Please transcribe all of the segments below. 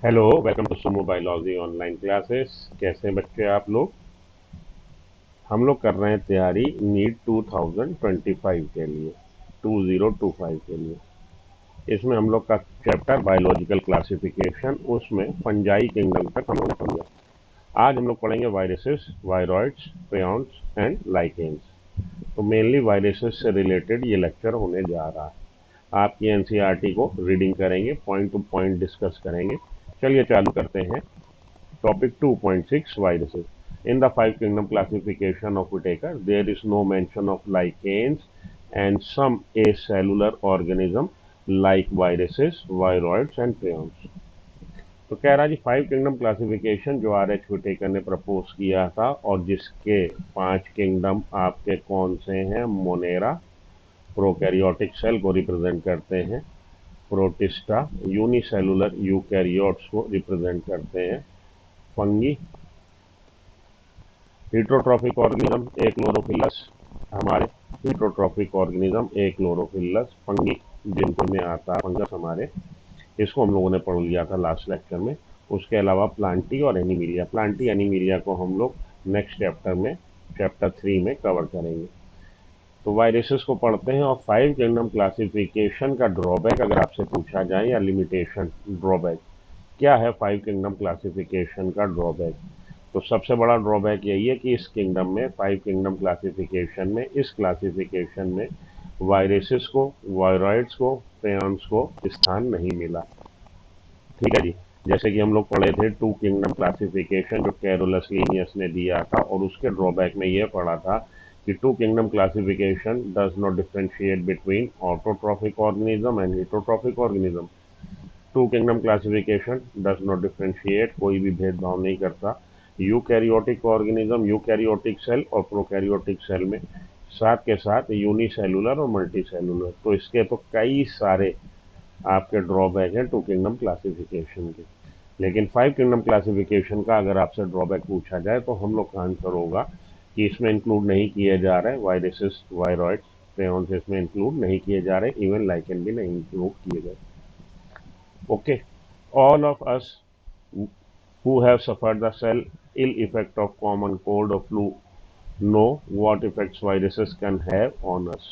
Hello, welcome to Sumo biology online classes. कैसे हैं बच्चे आप लोग? हम लोग कर रहे हैं तैयारी नीट 2025 के लिए, 2025 के लिए। इसमें हम लोग का चैप्टर बायोलॉजिकल क्लासिफिकेशन, उसमें फंजाई किंगडम तक हम लोग ने पढ़ लिया। आज हम लोग पढ़ेंगे viruses, viroids, prions and lichens. तो मेनली वायरसेस से रिलेटेड ये लेक्चर होने जा रहा है। आपकी एनसीईआरटी को रीडिंग करेंगे, पॉइंट टू पॉइंट डिस्कस करेंगे। चलिए चालू करते हैं। Topic 2.6 Viruses. In the five kingdom classification of Whitaker, there is no mention of lichens and some acellular organism like viruses, viroids and prions. तो कह रहा जी फाइव किंगडम क्लासिफिकेशन जो R H Whittaker ने प्रपोज किया था, और जिसके पांच किंगडम आपके कौन से हैं? मोनेरा प्रोकैरियोटिक सेल को रिप्रेजेंट करते हैं, प्रोटिस्टा यूनिसेलुलर यूकैरियोट्स को रिप्रेजेंट करते हैं, फंगी हीटरोट्रॉफिक ऑर्गेनिज्म ए क्लोरोफिलस, हमारे हीटरोट्रॉफिक ऑर्गेनिज्म ए क्लोरोफिलस, फंगी जिनको में आता है फंगस हमारे, इसको हम लोगों ने पढ़ लिया था लास्ट लेक्चर में। उसके अलावा प्लांटी और एनीमिलिया, प्लांटी एनीमिलिया को हम लोग नेक्स्ट चैप्टर में, चैप्टर 3 में कवर करेंगे। तो वायरसेस को पढ़ते हैं। और फाइव किंगडम क्लासिफिकेशन का ड्रॉबैक अगर आपसे पूछा जाए, या लिमिटेशन, ड्रॉबैक क्या है फाइव किंगडम क्लासिफिकेशन का ड्रॉबैक? तो सबसे बड़ा ड्रॉबैक यही है कि इस किंगडम में, फाइव किंगडम क्लासिफिकेशन में, इस क्लासिफिकेशन में वायरसेस को, वायरॉइड्स को, पेयॉन्स को स्थान नहीं मिला। ठीक है जी। जैसे कि हम लोग पढ़े थे टू किंगडम क्लासिफिकेशन जो कैरोलस लीनियस ने दिया था, और उसके ड्रॉबैक में यह पढ़ा था कि two kingdom classification does not differentiate between autotrophic organism and heterotrophic organism. Two kingdom classification does not differentiate, कोई भी भेदभाव नहीं करता यूकैरियोटिक ऑर्गेनिज्म, यूकैरियोटिक सेल और प्रोकैरियोटिक सेल में, साथ के साथ यूनिसेलुलर और मल्टीसेलुलर। तो इसके तो कई सारे आपके ड्रॉबैक हैं टू किंगडम क्लासिफिकेशन के। लेकिन फाइव किंगडम क्लासिफिकेशन का अगर आपसे ड्रॉबैक पूछा जाए तो हम लोग का आंसर होगा कि इसमें इंक्लूड नहीं किए जा रहे वायरसेस, वायरॉइड्स, प्रेयॉन्स इसमें इंक्लूड नहीं किए जा रहे, इवन लाइकेन भी नहीं इंक्लूड किए गए। Okay, all of us who have suffered the cell ill effect of common cold or flu know what effects viruses can have on us.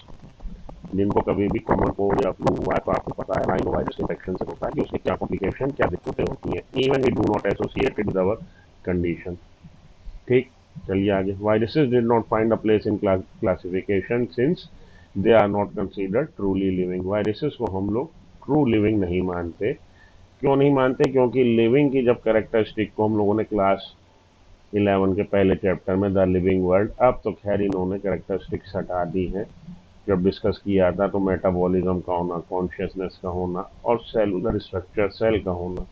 जिनको कभी भी कॉमन कोल्ड या फ्लू हुआ है तो आपको पता है राइनो वायरस इन्फेक्शन से होता है कि उसकी क्या कॉम्प्लिकेशन, क्या दिक्कतें होती हैं। Even we do not associated with our condition. ठीक, चलिए आगे। Viruses did not find a place in classification since they are not considered truly living. Viruses को हम लोग ट्रू लिविंग नहीं मानते। क्यों नहीं मानते? क्योंकि लिविंग की जब कैरेक्टरिस्टिक को हम लोगों ने क्लास 11 के पहले चैप्टर में द लिविंग वर्ल्ड, अब तो खैर इन्होंने कैरेक्टरिस्टिक्स हटा दी हैं। जब डिस्कस किया था तो मेटाबॉलिज्म का होना, कॉन्शियसनेस का होना और सेलुलर स्ट्रक्चर, सेल का होना,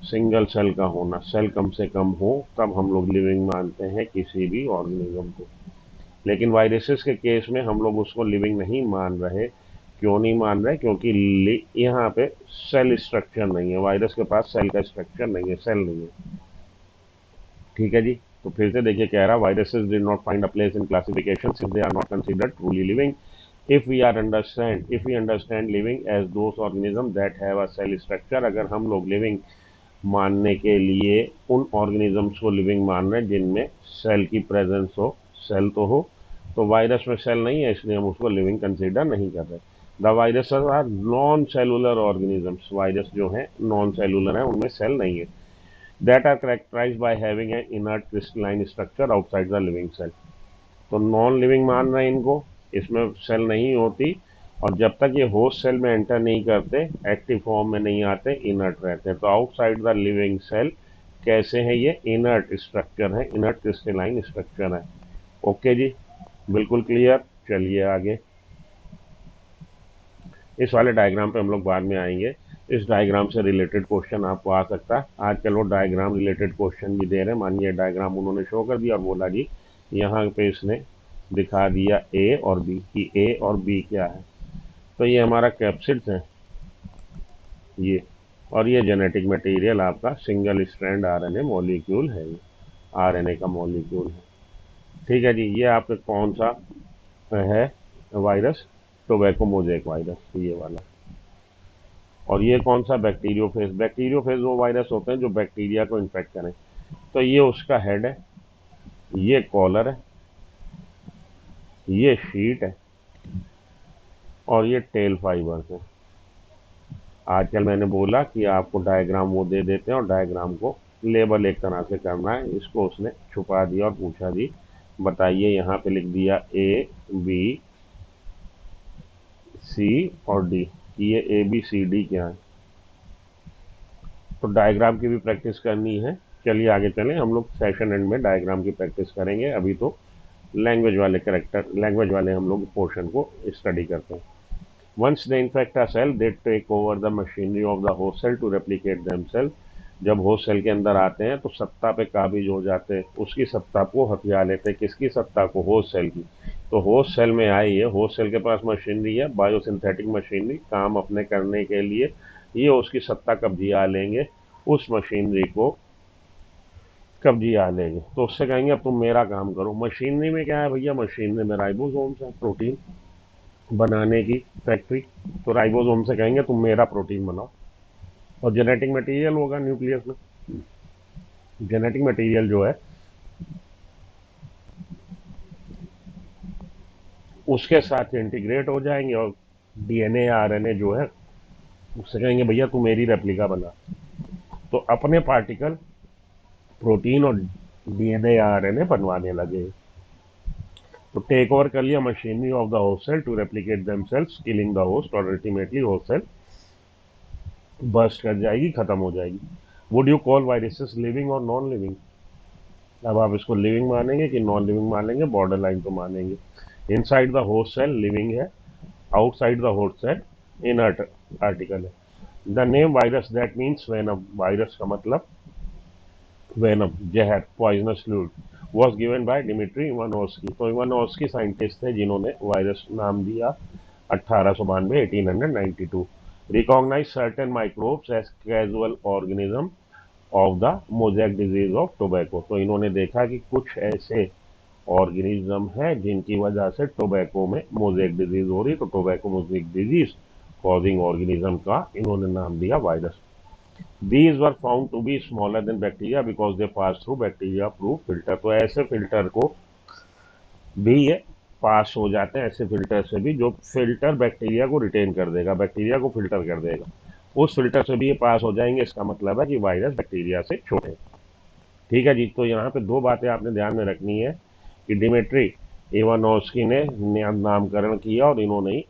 सिंगल सेल का होना, सेल कम से कम हो, तब हम लोग लिविंग मानते हैं किसी भी ऑर्गेनिज्म को। लेकिन वायरसेस के केस में हम लोग उसको लिविंग नहीं मान रहे। क्यों नहीं मान रहे? क्योंकि यहाँ पे सेल स्ट्रक्चर नहीं है, वायरस के पास सेल का स्ट्रक्चर नहीं है, सेल नहीं है। ठीक है जी। तो फिर से देखिए, कह रहा viruses did not find a place in classification since they are not considered truly living. If we understand living as those organism that have a cell structure, अगर हम लोग लिविंग मानने के लिए उन ऑर्गेनिजम्स को लिविंग मान रहे हैं जिनमें सेल की प्रेजेंस हो, सेल तो हो, तो वायरस में सेल नहीं है इसलिए हम उसको लिविंग कंसीडर नहीं कर रहे। The virus are non cellular organisms, virus जो है नॉन सेलुलर है, उनमें सेल नहीं है। That are characterize by having an inert crystalline structure outside the living cell. तो नॉन लिविंग मान रहे हैं इनको, इसमें सेल नहीं होती, और जब तक ये होस्ट सेल में एंटर नहीं करते, एक्टिव फॉर्म में नहीं आते, इनर्ट रहते हैं। तो आउटसाइड द लिविंग सेल कैसे हैं? ये इनर्ट स्ट्रक्चर है, इनर्ट क्रिस्टलाइन स्ट्रक्चर है। ओके जी, बिल्कुल क्लियर। चलिए आगे। इस वाले डायग्राम पे हम लोग बाद में आएंगे। इस डायग्राम से रिलेटेड क्वेश्चन आपको आ सकता है। आजकल वो डायग्राम रिलेटेड क्वेश्चन भी दे रहे हैं। मानिए डायग्राम उन्होंने शो कर दिया और बोला जी यहाँ पे इसने दिखा दिया ए और बी, कि ए और बी क्या है। तो ये हमारा कैप्सिड्स है ये, और ये जेनेटिक मटेरियल आपका सिंगल स्ट्रैंड आरएनए मॉलिक्यूल है, ये आरएनए का मॉलिक्यूल है। ठीक है जी। ये आपका कौन सा है वायरस? टोबैको मोजेक वायरस, ये वाला। और ये कौन सा बैक्टीरियोफेज, बैक्टीरियोफेज वो वायरस होते हैं जो बैक्टीरिया को इन्फेक्ट करें। तो ये उसका हेड है, ये कॉलर है, ये शीट है और ये टेल फाइबर्स है। आजकल मैंने बोला कि आपको डायग्राम वो दे देते हैं और डायग्राम को लेबल एक तरह से करना है, इसको उसने छुपा दिया और पूछा जी बताइए, यहाँ पे लिख दिया ए बी सी और डी, ये ए बी सी डी क्या है। तो डायग्राम की भी प्रैक्टिस करनी है। चलिए आगे चलें, हम लोग सेशन एंड में डायग्राम की प्रैक्टिस करेंगे। अभी तो लैंग्वेज वाले करेक्टर, लैंग्वेज वाले हम लोग पोर्शन को स्टडी करते हैं। Once they infect a cell, they take over the machinery of the host cell to replicate themselves. जब होस्ट सेल के अंदर आते हैं तो सत्ता पे काबिज हो जाते हैं, उसकी सत्ता को हथिया लेते हैं। किसकी सत्ता को? होस्ट सेल की। तो होस्ट सेल में आई है, होस्ट सेल के पास मशीनरी है, बायोसिंथेटिक मशीनरी, काम अपने करने के लिए ये उसकी सत्ता कब्जिया लेंगे, उस मशीनरी को कब्जिया लेंगे। तो उससे कहेंगे अब तुम मेरा काम करो। मशीनरी में क्या है भैया? मशीनरी में राइबोसोम्स है, प्रोटीन बनाने की फैक्ट्री। तो राइबोसोम से कहेंगे तुम मेरा प्रोटीन बनाओ। और जेनेटिक मटेरियल होगा न्यूक्लियस में, जेनेटिक मटेरियल जो है उसके साथ इंटीग्रेट हो जाएंगे और डीएनए आरएनए जो है उससे कहेंगे भैया तू मेरी रेप्लिका बना। तो अपने पार्टिकल प्रोटीन और डीएनए आरएनए बनवाने लगे। तो टेक ओवर कर लिया machinery of the host cell to replicate themselves, killing the host, और अल्टीमेटली होस्ट सेल बर्स्ट कर जाएगी, खत्म हो जाएगी। Would you call viruses living और नॉन लिविंग? अब आप इसको लिविंग मानेंगे कि नॉन लिविंग मानेंगे? बॉर्डर लाइन तो मानेंगे। Inside the host cell living है, outside the host cell inert article है। The name virus that means venom, virus का मतलब वेनम, जहर, poisonous fluid, was given by Dmitri Ivanovsky. तो इवानोव्स्की साइंटिस्ट थे जिन्होंने वायरस नाम दिया 1892, 1892। Recognize certain microbes as casual organism of the mosaic disease of tobacco. तो इन्होंने देखा कि कुछ ऐसे ऑर्गेनिज्म है जिनकी वजह से टोबैको में मोजैक डिजीज हो रही, तो tobacco mosaic disease causing organism का इन्होंने नाम दिया virus. These were found to be smaller than bacteria because they pass through bacteria proof filter। तो ऐसे फिल्टर को भी ये पास हो जाते हैं, ऐसे फिल्टर से भी जो फिल्टर बैक्टीरिया को रिटेन कर देगा, बैक्टीरिया को फिल्टर कर देगा, उस फिल्टर से भी ये पास हो जाएंगे। इसका मतलब है कि वायरस बैक्टीरिया से छोटे। ठीक है जी। तो यहाँ पे दो बातें आपने ध्यान में रखनी है कि डिमिट्री इवानोव्स्की ने नामकरण किया और इन्होंने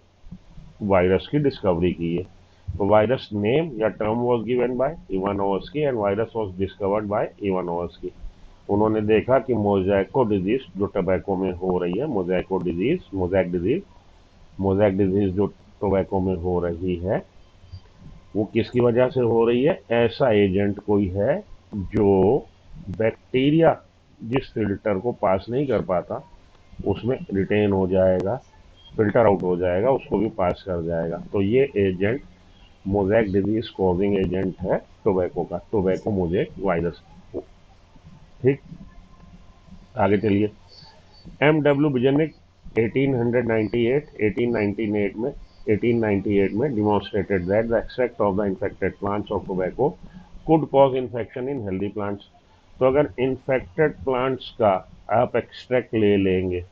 वायरस की डिस्कवरी की है। तो वायरस नेम या term was given bye Ivanovsky and virus was discovered by Ivanovsky. उन्होंने देखा कि मोजैको डिजीज जो टोबैको में हो रही है, मोजैको डिजीज, मोजैक डिजीज जो टोबैको में हो रही है वो किसकी वजह से हो रही है? ऐसा एजेंट कोई है जो बैक्टीरिया जिस फिल्टर को पास नहीं कर पाता उसमें रिटेन हो जाएगा, फिल्टर आउट हो जाएगा, उसको भी पास कर जाएगा। तो ये agent mosaic disease causing agent है टोबैको का, टोबैको मोजैक वायरस। ठीक, आगे चलिए। एम डब्ल्यू बिजनिक 1898 में demonstrated that the extract of the infected plants of tobacco could cause infection in healthy plants. तो अगर इन्फेक्टेड प्लांट्स का आप एक्सट्रैक्ट ले लेंगे,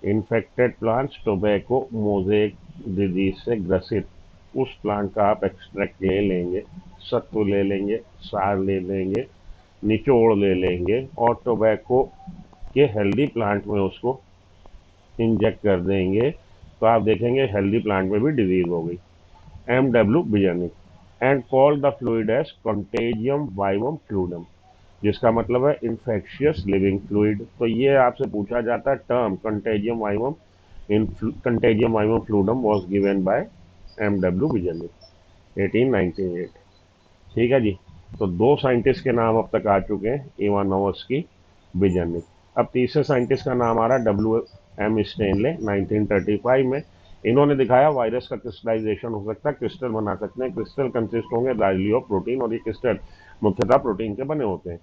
infected plants tobacco mosaic disease से ग्रसित, उस प्लांट का आप एक्सट्रैक्ट ले लेंगे, सत्व ले लेंगे, सार ले लेंगे, निचोड़ ले लेंगे और टोबैको के हेल्दी प्लांट में उसको इंजेक्ट कर देंगे, तो आप देखेंगे हेल्दी प्लांट में भी डिजीज हो गई। M W Beijerinck and called the fluid as contagium vivum fluidum, जिसका मतलब है इन्फेक्शियस लिविंग फ्लूइड। तो ये आपसे पूछा जाता है टर्म कंटेजियम वाइवम, इन contagium vivum fluidum was given by M W Beijerinck 1898। ठीक है जी। तो दो साइंटिस्ट के नाम अब तक आ चुके हैं, इवानोव्स्की, बिजनिक। अब तीसरे साइंटिस्ट का नाम आ रहा है डब्ल्यू एम स्टेनले 1935 में। इन्होंने दिखाया वायरस का क्रिस्टलाइजेशन हो सकता है, क्रिस्टल बना सकते हैं। क्रिस्टल कंसिस्ट होंगे लार्जली ऑफ प्रोटीन और ये क्रिस्टल मुख्यतः प्रोटीन के बने होते हैं।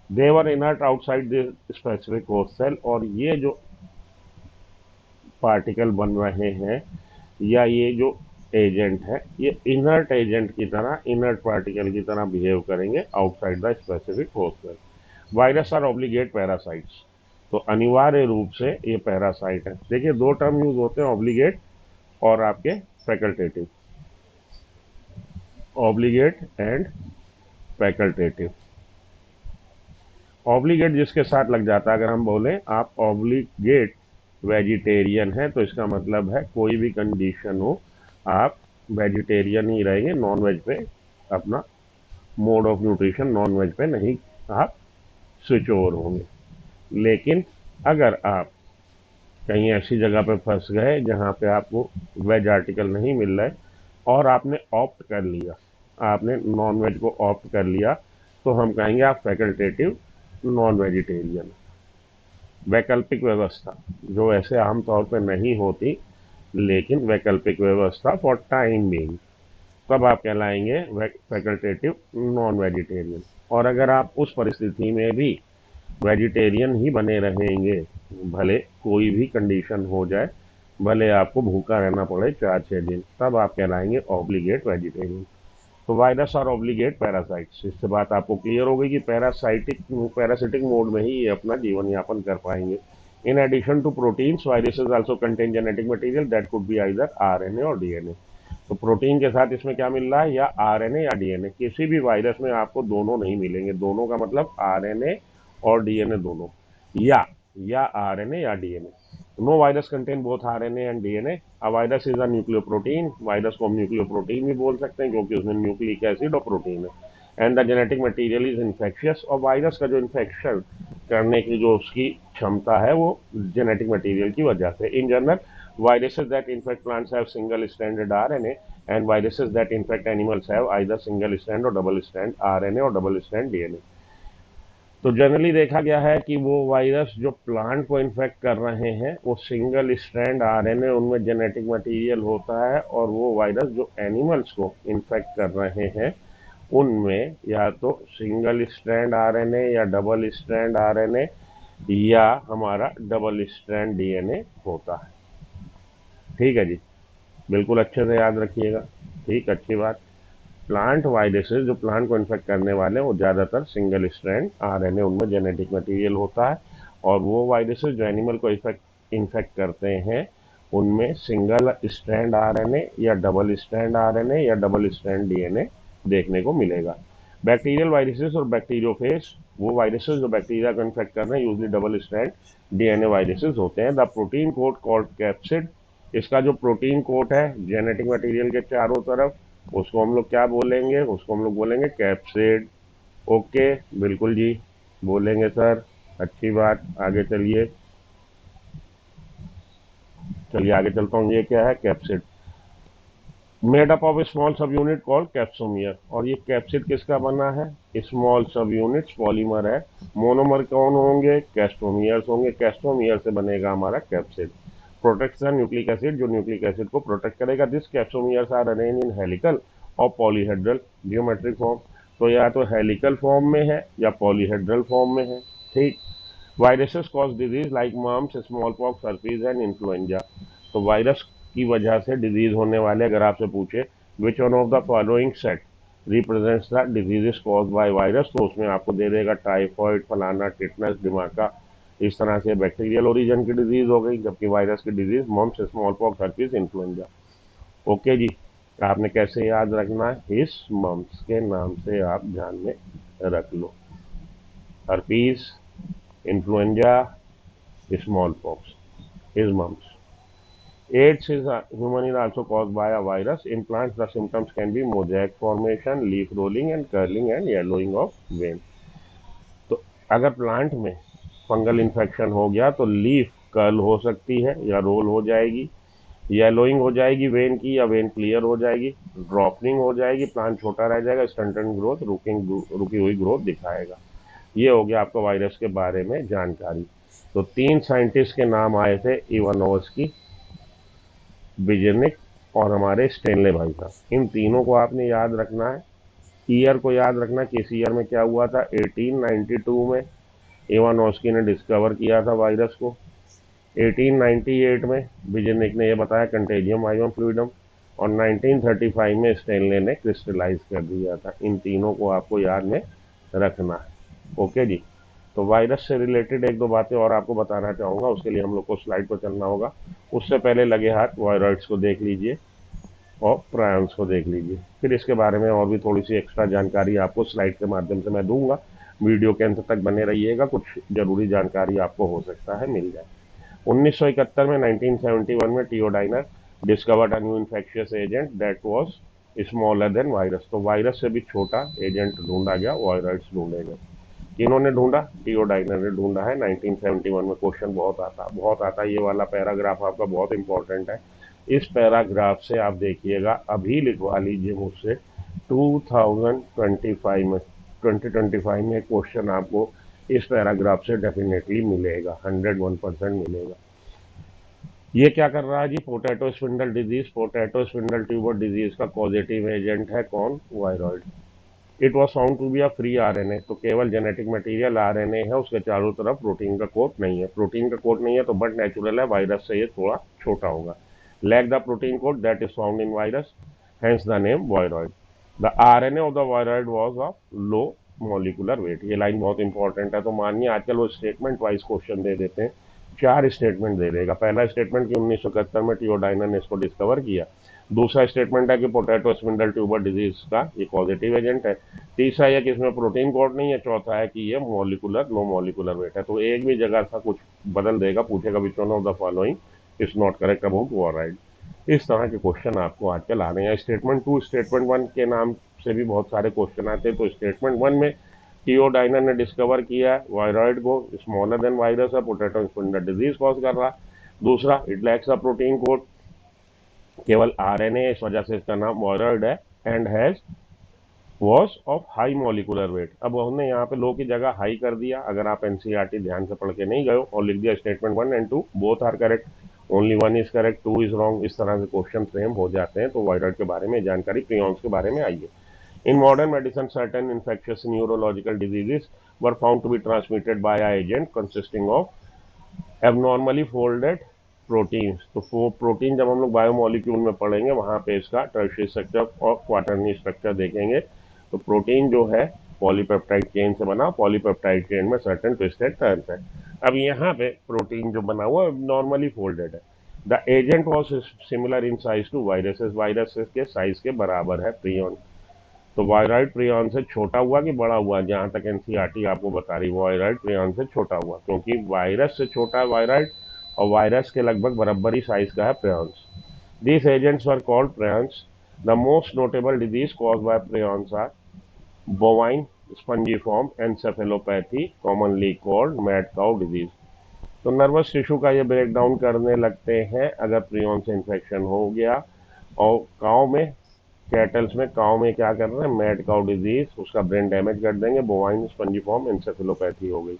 They're inert outside the specific host cell, और ये जो पार्टिकल बन रहे हैं या ये जो एजेंट है, ये इनर्ट एजेंट की तरह, इनर्ट पार्टिकल की तरह बिहेव करेंगे outside the specific host cell. Virus are obligate parasites, तो अनिवार्य रूप से ये पैरासाइट है। देखिए दो टर्म यूज होते हैं, ऑब्लिगेट और आपके facultative, obligate and facultative. Obligate जिसके साथ लग जाता है, अगर हम बोले आप ऑब्लिगेट वेजिटेरियन है, तो इसका मतलब है कोई भी कंडीशन हो आप वेजिटेरियन ही रहेंगे, नॉन वेज पे अपना mode of nutrition non veg पे नहीं आप स्विच ओवर होंगे। लेकिन अगर आप कहीं ऐसी जगह पे फंस गए जहाँ पे आपको वेज आर्टिकल नहीं मिल रहा है और आपने ऑप्ट कर लिया, आपने नॉन वेज को ऑप्ट कर लिया, तो हम कहेंगे आप फैकल्टेटिव नॉन वेजिटेरियन। वैकल्पिक व्यवस्था जो ऐसे आमतौर पर नहीं होती, लेकिन वैकल्पिक व्यवस्था फॉर टाइम बीइंग, तब आप कहलाएंगे फैकल्टेटिव नॉन वेजिटेरियन। और अगर आप उस परिस्थिति में भी वेजिटेरियन ही बने रहेंगे, भले कोई भी कंडीशन हो जाए, भले आपको भूखा रहना पड़े 4-6 दिन, तब आप कहलाएंगे ऑब्लिगेट वेजिटेरियन। तो वायरस और ऑब्लिगेट पैरासाइट्स, इससे बात आपको क्लियर हो गई कि पैरासिटिक मोड में ही ये अपना जीवन यापन कर पाएंगे। In addition to proteins, viruses also contain genetic material that could be either RNA और डीएनए। तो प्रोटीन के साथ इसमें क्या मिल रहा है, या आरएनए या डीएनए। किसी भी वायरस में आपको दोनों नहीं मिलेंगे, दोनों का मतलब आरएनए और डीएनए दोनों, या आरएनए या DNA. No virus contain both RNA and DNA. A virus is a nucleoprotein, virus को हम न्यूक्लियोप्रोटीन भी बोल सकते हैं क्योंकि उसमें न्यूक्लिक एसिड और प्रोटीन है। And the genetic material is infectious, और वायरस का जो इन्फेक्शन करने की जो उसकी क्षमता है वो जेनेटिक मटेरियल की वजह से। In general, viruses that infect plants have single-stranded RNA, and viruses that infect animals have either single-strand or double-strand RNA और double-strand DNA। तो जनरली देखा गया है कि वो वायरस जो प्लांट को इन्फेक्ट कर रहे हैं वो सिंगल स्ट्रैंड आरएनए उनमें जेनेटिक मटेरियल होता है, और वो वायरस जो एनिमल्स को इन्फेक्ट कर रहे हैं उनमें या तो सिंगल स्ट्रैंड आरएनए या डबल स्ट्रैंड आरएनए या हमारा डबल स्ट्रैंड डीएनए होता है। ठीक है जी, बिल्कुल अच्छे से याद रखिएगा। ठीक, अच्छी बात। प्लांट वायरसेस जो प्लांट को इन्फेक्ट करने वाले हैं वो ज़्यादातर सिंगल स्ट्रैंड आरएनए उनमें जेनेटिक मटेरियल होता है, और वो वायरसेस जो एनिमल को इन्फेक्ट करते हैं उनमें सिंगल स्ट्रैंड आरएनए या डबल स्ट्रैंड आरएनए या डबल स्ट्रैंड डीएनए देखने को मिलेगा। बैक्टीरियल वायरसेस और बैक्टीरियोफेज, वो वायरसेस जो बैक्टीरिया को इन्फेक्ट कर रहे हैं usually double strand DNA viruses होते हैं। The protein coat called capsid, इसका जो प्रोटीन कोट है जेनेटिक मटेरियल के चारों तरफ, उसको हम लोग क्या बोलेंगे, उसको हम लोग बोलेंगे कैप्सिड। ओके, बिल्कुल जी, बोलेंगे सर, अच्छी बात। आगे चलिए, चलिए आगे चलता हूँ। ये क्या है, capsid, made up of small सब यूनिट कॉल्ड कैप्सोमियर। और ये कैप्सिड किसका बना है, स्मॉल सब यूनिट्स पॉलीमर है। मोनोमर कौन होंगे, कैस्टोमियर्स होंगे, कैस्टोमियर से बनेगा हमारा capsid. Protects the nucleic acid, जो न्यूक्लिक एसिड को प्रोटेक्ट करेगा। This capsomeres are arrange in helical और पॉलीहेड्रल जियोमेट्रिक फॉर्म, तो या तो हेलिकल फॉर्म में है या पॉलीहेड्रल फॉर्म में है। ठीक। Viruses cause disease like mumps, small pox, herpes and influenza. तो वायरस की वजह से डिजीज होने वाले, अगर आपसे पूछे which one of the following set represents the diseases cause by virus, तो उसमें आपको दे देगा टाइफॉइड, फलाना, टिटनस, दिमागा। इस तरह से बैक्टीरियल ओरिजिन की डिजीज हो गई, जबकि वायरस की disease mumps, small pox, herpes, influenza. Okay जी, आपने कैसे याद रखना है, इस मम्स के नाम से आप ध्यान में रख लो, herpes, influenza, small pox is mumps. AIDS is human is also caused by a virus. In plants, the symptoms can be mosaic formation, leaf rolling and curling and yellowing of vein. तो अगर plant में fungal infection हो गया तो leaf curl हो सकती है या रोल हो जाएगी, येलोइंग हो जाएगी वेन की, या वेन क्लियर हो जाएगी, ड्रॉपनिंग हो जाएगी, प्लांट छोटा रह जाएगा, स्टंटेड ग्रोथ, रुकी हुई ग्रोथ दिखाएगा। ये हो गया आपको वायरस के बारे में जानकारी। तो 3 साइंटिस्ट के नाम आए थे, इवानोव्स्की, बिजनिक और हमारे स्टेनले भाई साहब। इन तीनों को आपने याद रखना है। ईयर को याद रखना, किस ईयर में क्या हुआ था, 1892 में इवानोव्स्की ने डिस्कवर किया था वायरस को। 1898 में बिजनिक ने यह बताया कंटेजियम आइवन फ्लूइडम। और 1935 में स्टेनले ने क्रिस्टलाइज कर दिया था। इन तीनों को आपको याद में रखना है। ओके जी। तो वायरस से रिलेटेड एक दो बातें और आपको बताना चाहूँगा, उसके लिए हम लोग को स्लाइड पर चलना होगा। उससे पहले लगे हाथ वायरॉइड्स को देख लीजिए और प्रायंस को देख लीजिए, फिर इसके बारे में और भी थोड़ी सी एक्स्ट्रा जानकारी आपको स्लाइड के माध्यम से मैं दूंगा। वीडियो के अंत तक बने रहिएगा, कुछ जरूरी जानकारी आपको हो सकता है मिल जाए। 1971 में 1971 में T O Diener discovered a new infectious agent that was smaller than virus. तो वायरस से भी छोटा एजेंट ढूंढा गया, वायरस ढूंढे गए। इन्होंने ढूंढा, टियोडाइनर ने ढूंढा है 1971 में। क्वेश्चन बहुत आता ये वाला पैराग्राफ आपका बहुत इंपॉर्टेंट है। इस पैराग्राफ से आप देखिएगा, अभी लिखवा लीजिए मुझसे, 2025 में क्वेश्चन आपको इस पैराग्राफ से डेफिनेटली मिलेगा, 101% मिलेगा। ये क्या कर रहा है जी? Potato spindle disease, potato spindle tuber disease का पॉजिटिव एजेंट है कौन? Viroid. It was found to be a free RNA. तो केवल जेनेटिक मटेरियल आरएनए है, उसके चारों तरफ प्रोटीन का कोट नहीं है। प्रोटीन का कोट नहीं है तो बट नेचुरल है, वायरस से ये थोड़ा छोटा होगा। Lack the protein coat that is found in virus, hence the name viroid. The RNA of the viroid was of low molecular weight. ये लाइन बहुत इंपॉर्टेंट है। तो मानिए आजकल वो स्टेटमेंट वाइज क्वेश्चन दे देते हैं, 4 स्टेटमेंट दे देगा। पहला स्टेटमेंट कि 1971 में टियोडाइनर ने इसको डिस्कवर किया। दूसरा स्टेटमेंट है कि पोटैटो स्पिंडल ट्यूबर डिजीज का ये पॉजिटिव एजेंट है। तीसरा है कि इसमें प्रोटीन कोड नहीं है। चौथा है कि ये मॉलिकुलर लो मॉलिकुलर वेट है। तो एक भी जगह सा कुछ बदल देगा, पूछेगा विच one of the following is not correct about viroid. इस तरह के क्वेश्चन आपको आजकल आ रहे हैं। स्टेटमेंट 2 स्टेटमेंट 1 के नाम से भी बहुत सारे क्वेश्चन आते हैं। तो स्टेटमेंट 1 में टियोडाइनर ने डिस्कवर किया है वायरॉइड को, स्मॉलर देन वायरस है, पोटैटो स्पिंडल डिजीज कॉज कर रहा है। दूसरा, it lacks a protein code, केवल आरएनए, इस वजह से इसका नाम वायरॉइड है। And has was of high molecular weight. अब हमने यहाँ पे लो की जगह हाई कर दिया। अगर आप एनसीईआरटी ध्यान से पढ़ के नहीं गए और लिख दिया statement 1 and 2 both are correct, only 1 is correct, 2 is wrong, इस तरह से क्वेश्चन फ्रेम हो जाते हैं। तो वायरॉइड के बारे में जानकारी, प्रियॉन्स के बारे में आइए। In modern medicine certain infectious neurological diseases were found to be transmitted by a agent consisting of abnormally folded proteins. तो प्रोटीन जब हम लोग बायोमोलिक्यूल में पढ़ेंगे वहां पे इसका टर्शियरी स्ट्रक्चर और क्वाटरनरी स्ट्रक्चर देखेंगे। तो प्रोटीन जो है पॉलीपेप्टाइड चेन से बना, पॉलीपेप्टाइड चेन में सर्टेन ट्विस्टेड टर्न्स है। अब यहाँ पे प्रोटीन जो बना हुआ नॉर्मली फोल्डेड है। The agent was similar in size to viruses, virus के साइज के बराबर है प्रियॉन। तो वायरॉइड प्रियॉन से छोटा हुआ कि बड़ा हुआ? जहां तक एनसीईआरटी आपको बता रही, वायरॉइड प्रियॉन से छोटा हुआ, क्योंकि वायरस से छोटा है वायरॉइड और वायरस के लगभग बराबर ही साइज का है prions. These agents were called prions. The most notable disease caused by prions are bovine spongiform encephalopathy, commonly called mad cow disease. तो नर्वस टिश्यू का ये ब्रेक डाउन करने लगते हैं अगर प्रियॉन से इन्फेक्शन हो गया। और काव में, कैटल्स में, काव में क्या कर रहे हैं? मैड काउ डिजीज, उसका ब्रेन डैमेज कर देंगे, बोवाइन स्पंजिफॉर्म एंसेफेलोपैथी हो गई।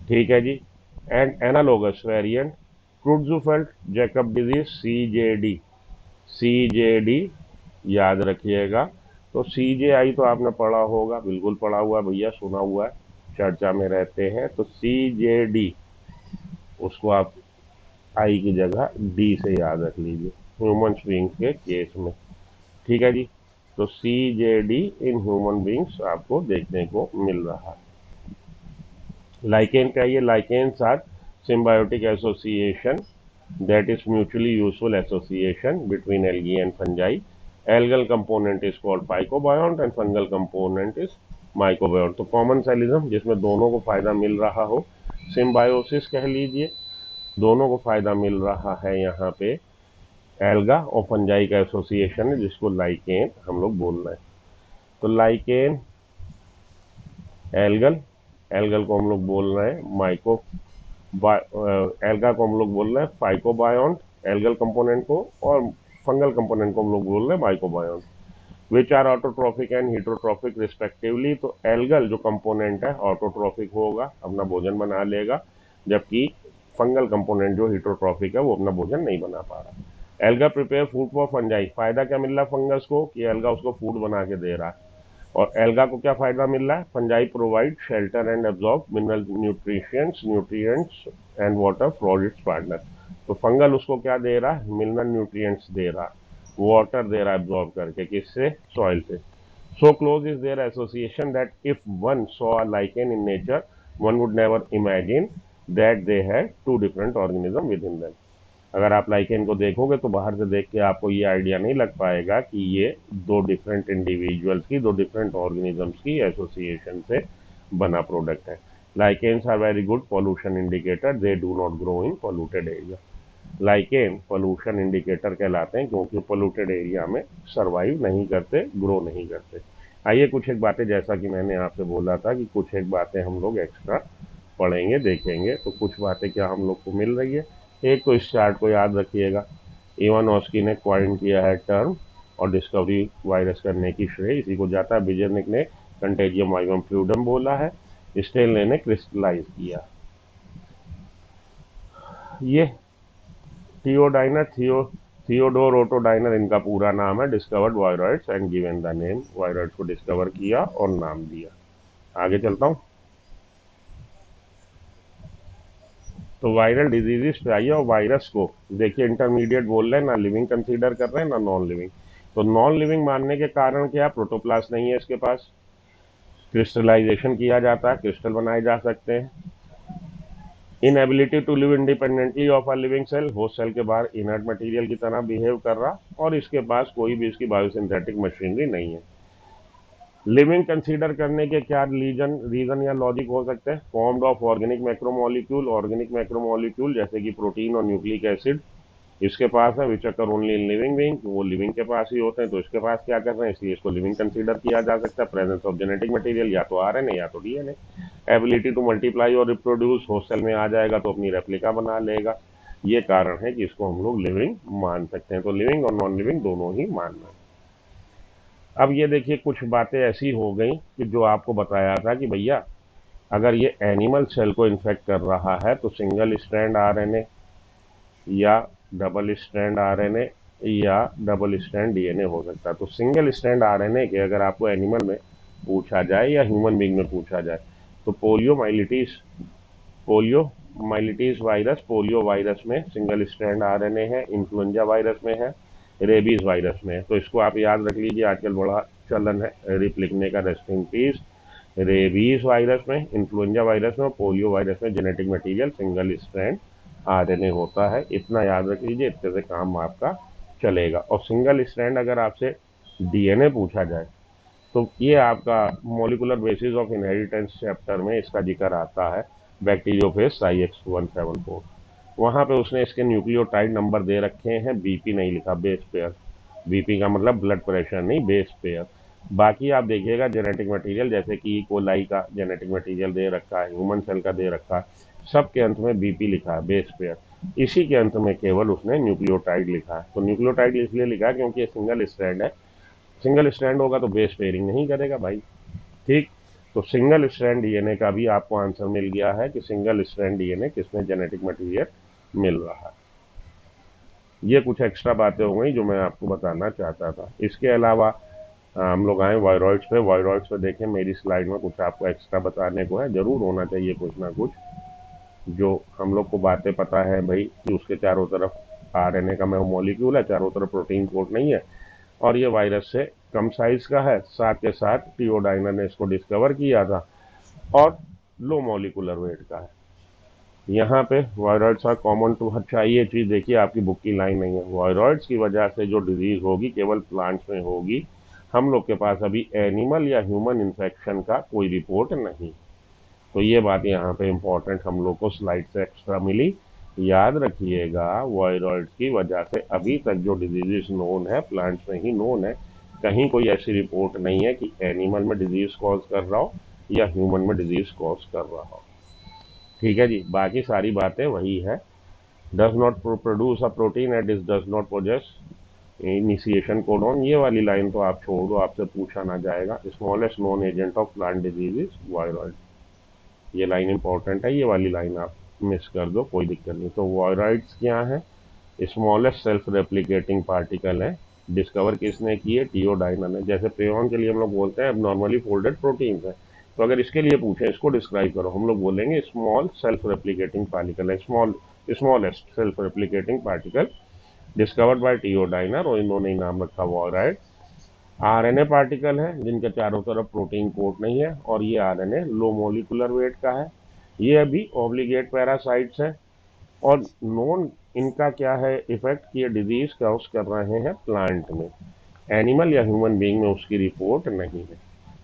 ठीक है जी। And analogous variant Creutzfeldt Jakob disease, CJD, CJD याद रखिएगा। तो सीजेआई तो आपने पढ़ा होगा, बिल्कुल पढ़ा हुआ है भैया, सुना हुआ है, चर्चा में रहते हैं। तो सीजेडी उसको आप आई की जगह डी से याद रख लीजिए ह्यूमन बींग्स के केस में। ठीक है जी। तो सीजेडी इन ह्यूमन बींग्स आपको देखने को मिल रहा है। लाइकेन का ये lichens are symbiotic association, that is mutually useful association between algae and fungi. Algal component is called phycobiont and fungal component is mycobiont. तो कॉमन सेलिज्म जिसमें दोनों को फायदा मिल रहा हो, सिम्बायोसिस कह लीजिए, दोनों को फायदा मिल रहा है। यहाँ पे एल्गा और फंजाई का एसोसिएशन है जिसको लाइकेन हम लोग बोल रहे हैं। तो लाइकेन एल्गल, एल्गल को हम लोग बोल रहे हैं माइको, एल्गा को हम लोग बोल रहे हैं फाइकोबायोन्ट, एल्गल कंपोनेंट को, और फंगल कंपोनेंट को हम लोग बोल रहे हैं mycobiont, which are autotrophic and heterotrophic respectively. तो एल्गल जो कंपोनेंट है ऑटोट्रॉफिक होगा, अपना भोजन बना लेगा, जबकि फंगल कंपोनेंट जो हीटरोट्रॉफिक है वो अपना भोजन नहीं बना पा रहा। Alga prepare food for fungi, फायदा क्या मिल रहा है फंगस को कि एल्गा उसको फूड बना के दे रहा है। और एल्गा को क्या फायदा मिल रहा है? Fungi provide shelter and absorb mineral nutrients and water for its partner. तो फंगल उसको क्या दे रहा है? मिनरल न्यूट्रिएंट्स दे रहा है। वाटर देर एब्जॉर्ब करके, किससे? सॉइल से। So close is their association that if one saw a lichen in nature, one would never imagine that they had two different organisms within them. अगर आप लाइकेन को देखोगे तो बाहर से देख के आपको ये आइडिया नहीं लग पाएगा कि ये दो डिफरेंट इंडिविजुअल्स की, दो डिफरेंट ऑर्गेनिजम्स की एसोसिएशन से बना प्रोडक्ट है। Lichens are very good pollution indicator, they do not grow in polluted area. Lichen pollution indicator कहलाते हैं क्योंकि पॉल्यूटेड एरिया में सरवाइव नहीं करते, ग्रो नहीं करते। आइए कुछ एक बातें, जैसा कि मैंने आपसे बोला था कि कुछ एक बातें हम लोग एक्स्ट्रा पढ़ेंगे, देखेंगे, तो कुछ बातें क्या हम लोग को मिल रही है। एक तो इस चार्ट को याद रखिएगा, इवानोस्की ने क्वाइन किया है टर्म, और डिस्कवरी वायरस करने की श्रेय इसी को जाता है। बिजनिक ने कंटेजियम वाइवम फ्लूइडम बोला है, स्टेनले ने क्रिस्टलाइज किया। ये थियोडाइनर, थियोडोर ओटोडाइनर इनका पूरा नाम है। Discovered viroids and given the name, viroids को डिस्कवर किया और नाम दिया। आगे चलता हूँ। तो वायरल डिजीजेस पे आइए, और वायरस को देखिए इंटरमीडिएट बोल रहे हैं, ना लिविंग कंसीडर कर रहे हैं ना नॉन लिविंग। तो नॉन लिविंग मानने के कारण क्या? प्रोटोप्लास्ट नहीं है इसके पास, क्रिस्टलाइजेशन किया जाता है, क्रिस्टल बनाए जा सकते हैं। Inability to live independently of a living cell, host cell के बाहर इनर्ट मटेरियल की तरह बिहेव कर रहा, और इसके पास कोई भी इसकी बायोसिंथेटिक मशीनरी नहीं है। लिविंग कंसीडर करने के क्या रीजन या लॉजिक हो सकते हैं? Formed of organic macromolecule, organic macromolecule जैसे कि प्रोटीन और न्यूक्लिक एसिड इसके पास है, which occur only in living being, वो लिविंग के पास ही होते हैं, तो इसके पास क्या कर रहे हैं, इसलिए इसको लिविंग कंसीडर किया जा सकता है। प्रेजेंस ऑफ जेनेटिक मटेरियल, या तो आरएनए या तो डीएनए। एबिलिटी टू मल्टीप्लाई और रिप्रोड्यूस, होस्ट सेल में आ जाएगा तो अपनी रेप्लिका बना लेगा। ये कारण है कि इसको हम लोग लिविंग मान सकते हैं। तो लिविंग और नॉन लिविंग दोनों ही मानना है। अब ये देखिए कुछ बातें ऐसी हो गई कि जो आपको बताया था कि भैया अगर ये एनिमल सेल को इन्फेक्ट कर रहा है तो सिंगल स्ट्रैंड आरएनए या डबल स्ट्रैंड आरएनए या डबल स्ट्रैंड डीएनए हो सकता है। तो सिंगल स्ट्रैंड आरएनए के अगर आपको एनिमल में पूछा जाए या ह्यूमन बीइंग में पूछा जाए तो पोलियोमाइलिटिस वायरस, पोलियो वायरस में सिंगल स्ट्रैंड आरएनए है, इन्फ्लुएंजा वायरस में है, रेबीज वायरस में है। तो इसको आप याद रख लीजिए, आजकल बड़ा चलन है रिप लिखने का, rest in peace. Rabies virus में, इन्फ्लुएंजा वायरस में और पोलियो वायरस में genetic material single strand RNA होता है। इतना याद रख लीजिए, इतने से काम आपका चलेगा। और सिंगल स्ट्रैंड अगर आपसे डीएनए पूछा जाए तो ये आपका molecular basis of inheritance chapter में इसका जिक्र आता है, बैक्टीरियोफेज SciX174। वहाँ पे उसने इसके न्यूक्लियोटाइड नंबर दे रखे हैं, बीपी नहीं लिखा, बेस पेयर। बीपी का मतलब ब्लड प्रेशर नहीं, बेस पेयर। बाकी आप देखिएगा जेनेटिक मटेरियल, जैसे कि कोलाई का जेनेटिक मटेरियल दे रखा है, ह्यूमन सेल का दे रखा है, सबके अंत में बीपी लिखा है, बेस पेयर। इसी के अंत में केवल उसने न्यूक्लियोटाइड लिखा है। तो न्यूक्लियोटाइड इसलिए लिखा है क्योंकि ये सिंगल स्ट्रैंड है, सिंगल स्ट्रैंड होगा तो बेस पेयरिंग नहीं करेगा भाई, ठीक। तो सिंगल स्ट्रैंड डीएनए का भी आपको आंसर मिल गया है कि सिंगल स्ट्रैंड डीएनए किसमें जेनेटिक मटेरियल मिल रहा है। ये कुछ एक्स्ट्रा बातें हो गई जो मैं आपको बताना चाहता था। इसके अलावा हम लोग आए वायरॉइड्स पे। वायरॉइड्स पे देखें, मेरी स्लाइड में कुछ आपको एक्स्ट्रा बताने को है, जरूर होना चाहिए कुछ ना कुछ। जो हम लोग को बातें पता है भाई कि उसके चारों तरफ आरएनए का मॉलिक्यूल है, चारों तरफ प्रोटीन कोट नहीं है, और ये वायरस से कम साइज का है। साथ के साथ थियोडाइनर ने इसको डिस्कवर किया था, और लो मॉलिकुलर वेट का है। यहाँ पे वायरॉइड्स आर कॉमन टू, अच्छा ये चीज़ देखिए, आपकी बुक की लाइन नहीं है। वायरॉइड्स की वजह से जो डिजीज होगी केवल प्लांट्स में होगी, हम लोग के पास अभी एनिमल या ह्यूमन इन्फेक्शन का कोई रिपोर्ट नहीं। तो ये बात यहाँ पे इंपॉर्टेंट हम लोग को स्लाइड से एक्स्ट्रा मिली, याद रखिएगा। वायरॉइड्स की वजह से अभी तक जो डिजीजेस नोन है प्लांट्स में ही नोन है, कहीं कोई ऐसी रिपोर्ट नहीं है कि एनिमल में डिजीज कॉज कर रहा हो या ह्यूमन में डिजीज कॉज कर रहा हो, ठीक है जी। बाकी सारी बातें वही है। Does not produce a protein and is does not possess initiation codon, ये वाली लाइन तो आप छोड़ दो, आपसे पूछा ना जाएगा। Smallest non agent of plant disease is viroid, ये लाइन इंपॉर्टेंट है, ये वाली लाइन आप मिस कर दो, कोई दिक्कत नहीं। तो वायरॉइड्स क्या है? स्मॉलेस्ट सेल्फ रेप्लिकेटिंग पार्टिकल है। डिस्कवर किसने किए? थियोडाइनर ने। जैसे प्रेऑन के लिए हम लोग बोलते हैं नॉर्मली फोल्डेड प्रोटीन है, तो अगर इसके लिए पूछे इसको डिस्क्राइब करो, हम लोग बोलेंगे स्मॉल सेल्फ रेप्लिकेटिंग पार्टिकल है, smallest self replicating particle discovered by T O Diener, और इन्होंने ही नाम रखा वॉयराइड। आरएनए पार्टिकल है जिनके चारों तरफ प्रोटीन कोट नहीं है, और ये आरएनए लो मोलिकुलर वेट का है। ये अभी ऑब्लिगेट पैरासाइट्स है, और नॉन इनका क्या है इफेक्ट कि ये डिजीज कॉज कर रहे हैं प्लांट में, एनिमल या ह्यूमन बीइंग में उसकी रिपोर्ट नहीं है।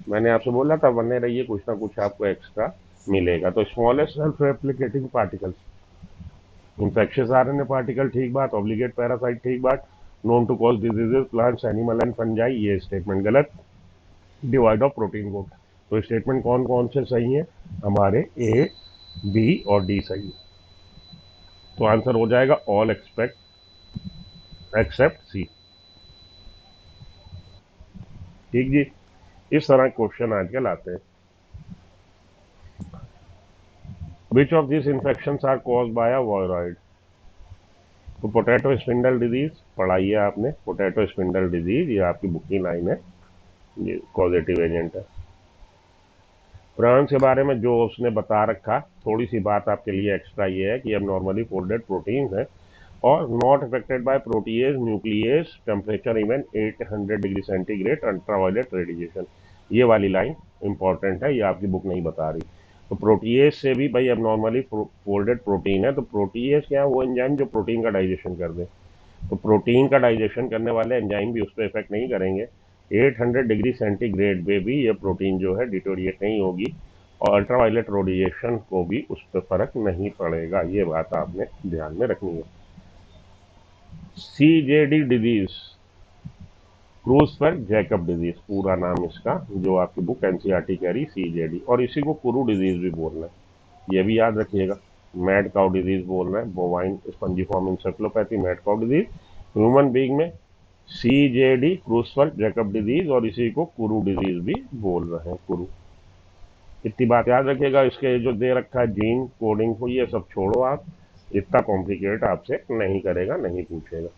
मैंने आपसे बोला था बने रहिए, कुछ ना कुछ आपको एक्स्ट्रा मिलेगा। तो smallest self replicating particles, infectious RNA particle ठीक बात, ऑब्लिगेट पैरासाइट ठीक बात, known to cause diseases plants animal and fungi, ये स्टेटमेंट गलत। डिवाइड ऑफ प्रोटीन कोड, तो स्टेटमेंट कौन कौन से सही हैं? हमारे ए, बी और डी सही है। तो आंसर हो जाएगा ऑल एक्सेप्ट सी। ठीक जी, इस तरह क्वेश्चन आजकल आते हैं। Which of this infection are cause by a viroid? तो पोटैटो स्पिंडल डिजीज पढ़ाई है आपने, पोटैटो स्पिंडल डिजीज, ये आपकी बुक की लाइन है, ये कॉजेटिव एजेंट है। प्रॉन्स के बारे में जो उसने बता रखा, थोड़ी सी बात आपके लिए एक्स्ट्रा ये है कि अब नॉर्मली फोल्डेड प्रोटीन है और not affected by protease nucleus temperature even 800 degree centigrade ultraviolet radiation. ये वाली लाइन इंपॉर्टेंट है, ये आपकी बुक नहीं बता रही। तो प्रोटीएज से भी भाई अब नॉर्मली फोल्डेड प्रोटीन है, तो प्रोटीएज क्या है? वो एंजाइम जो प्रोटीन का डाइजेशन कर दे। तो प्रोटीन का डाइजेशन करने वाले एंजाइम भी उस पर इफेक्ट नहीं करेंगे। 800 डिग्री सेंटीग्रेड पे भी ये प्रोटीन जो है डिटोरिएट नहीं होगी, और अल्ट्रावायलेट रेडिएशन को भी उस पर फर्क नहीं पड़ेगा। ये बात आपने ध्यान में रखनी है। सीजेडी डिजीज, क्रूजफेल्ड जैकब डिजीज पूरा नाम इसका, जो आपकी बुक एनसीईआरटी कह रही सीजेडी, और इसी को कुरू डिजीज भी बोलना है, ये भी याद रखिएगा। मैड काउ डिजीज बोल रहे हैं, bovine spongiform encephalopathy, mad cow disease. Human being में सीजेडी, क्रूजफेल्ड जैकब डिजीज, और इसी को कुरू डिजीज भी बोल रहे हैं, कुरू। इतनी बात याद रखिएगा। इसके जो दे रखा है जीन कोडिंग को, ये सब छोड़ो आप, इतना कॉम्प्लिकेट आपसे नहीं करेगा, नहीं पूछेगा।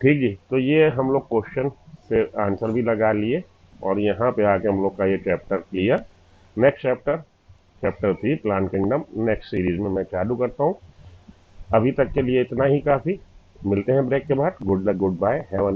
ठीक जी, तो ये हम लोग क्वेश्चन पे आंसर भी लगा लिए, और यहाँ पे आके हम लोग का ये chapter clear. Next chapter 3 plant kingdom next series में मैं चालू करता हूँ। अभी तक के लिए इतना ही काफ़ी। मिलते हैं ब्रेक के बाद। Good luck, good bye, have a